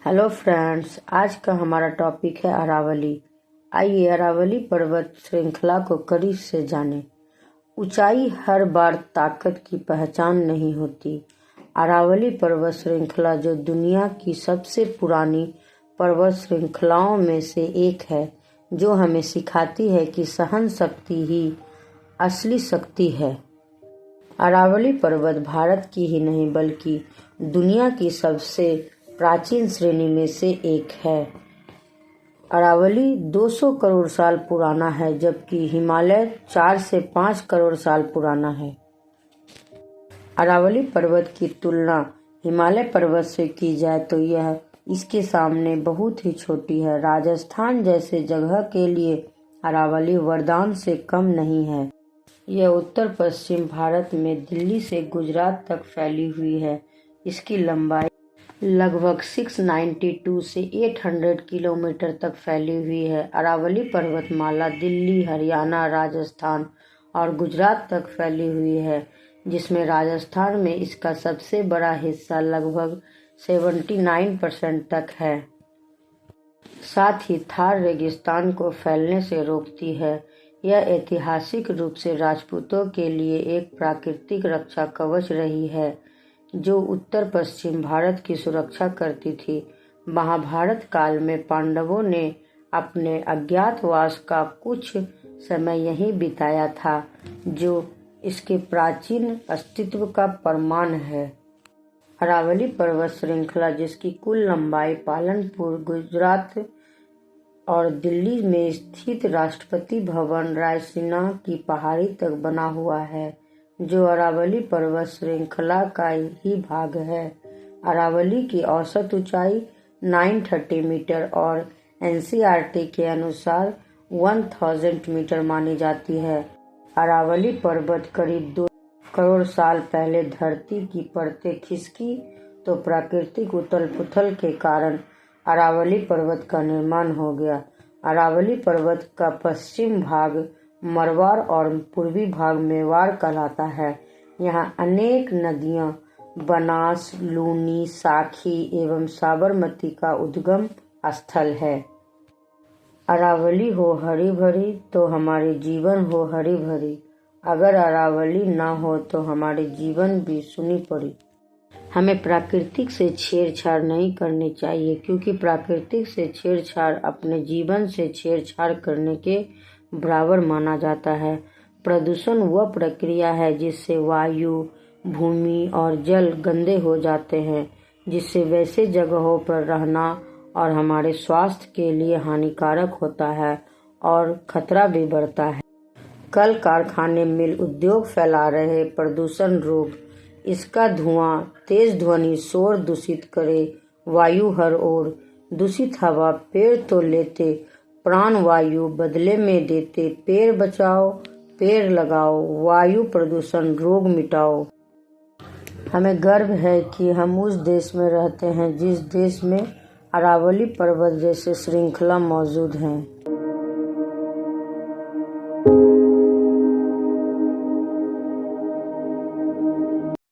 Hello friends, आज का हमारा टॉपिक है अरावली। आइए अरावली पर्वत श्रृंखला को करीब से जानें। ऊंचाई हर बार ताकत की पहचान नहीं होती। अरावली पर्वत श्रृंखला जो दुनिया की सबसे पुरानी पर्वत श्रृंखलाओं में से एक है, जो हमें सिखाती है कि सहन शक्ति ही असली शक्ति है। अरावली पर्वत भारत की ही नहीं बल्कि दुनिया की सबसे प्राचीन श्रेणी में से एक है। अरावली 200 करोड़ साल पुराना है, जबकि हिमालय 4 से 5 करोड़ साल पुराना है। अरावली पर्वत की तुलना हिमालय पर्वत से की जाए तो यह इसके सामने बहुत ही छोटी है। राजस्थान जैसे जगह के लिए अरावली वरदान से कम नहीं है। यह उत्तर पश्चिम भारत में दिल्ली से गुजरात तक फैली हुई है। इसकी लंबाई लगभग 692 से 800 किलोमीटर तक फैली हुई है। अरावली पर्वतमाला दिल्ली, हरियाणा, राजस्थान और गुजरात तक फैली हुई है, जिसमें राजस्थान में इसका सबसे बड़ा हिस्सा लगभग 79% तक है। साथ ही थार रेगिस्तान को फैलने से रोकती है। यह ऐतिहासिक रूप से राजपूतों के लिए एक प्राकृतिक रक्षा कवच रही है, जो उत्तर पश्चिम भारत की सुरक्षा करती थी। महाभारत काल में पांडवों ने अपने अज्ञातवास का कुछ समय यहीं बिताया था, जो इसके प्राचीन अस्तित्व का प्रमाण है। अरावली पर्वत श्रृंखला, जिसकी कुल लंबाई पालनपुर, गुजरात और दिल्ली में स्थित राष्ट्रपति भवन रायसीना की पहाड़ी तक बना हुआ है, जो अरावली पर्वत श्रृंखला का ही भाग है। अरावली की औसत ऊंचाई 930 मीटर और एनसीईआरटी के अनुसार 1000 मीटर मानी जाती है। अरावली पर्वत करीब 2 करोड़ साल पहले धरती की परतें खिसकी तो प्राकृतिक उथल-पुथल के कारण अरावली पर्वत का निर्माण हो गया। अरावली पर्वत का पश्चिम भाग मरवाड़ और पूर्वी भाग मेवाड़ कहलाता है। यहाँ अनेक नदियाँ बनास, लूनी, साखी एवं साबरमती का उद्गम स्थल है। अरावली हो हरी भरी तो हमारे जीवन हो हरी भरी। अगर अरावली ना हो तो हमारे जीवन भी सुनी पड़ी। हमें प्राकृतिक से छेड़छाड़ नहीं करनी चाहिए, क्योंकि प्राकृतिक से छेड़छाड़ अपने जीवन से छेड़छाड़ करने के बराबर माना जाता है। प्रदूषण वह प्रक्रिया है जिससे वायु, भूमि और जल गंदे हो जाते हैं, जिससे वैसे जगहों पर रहना और हमारे स्वास्थ्य के लिए हानिकारक होता है और खतरा भी बढ़ता है। कल कारखाने, मिल, उद्योग फैला रहे प्रदूषण रोग, इसका धुआं, तेज ध्वनि, शोर दूषित करे वायु हर ओर। दूषित हवा पेड़ तो लेते, प्राण वायु बदले में देते। पेड़ बचाओ, पेड़ लगाओ, वायु प्रदूषण रोग मिटाओ। हमें गर्व है कि हम उस देश में रहते हैं जिस देश में अरावली पर्वत जैसे श्रृंखला मौजूद हैं।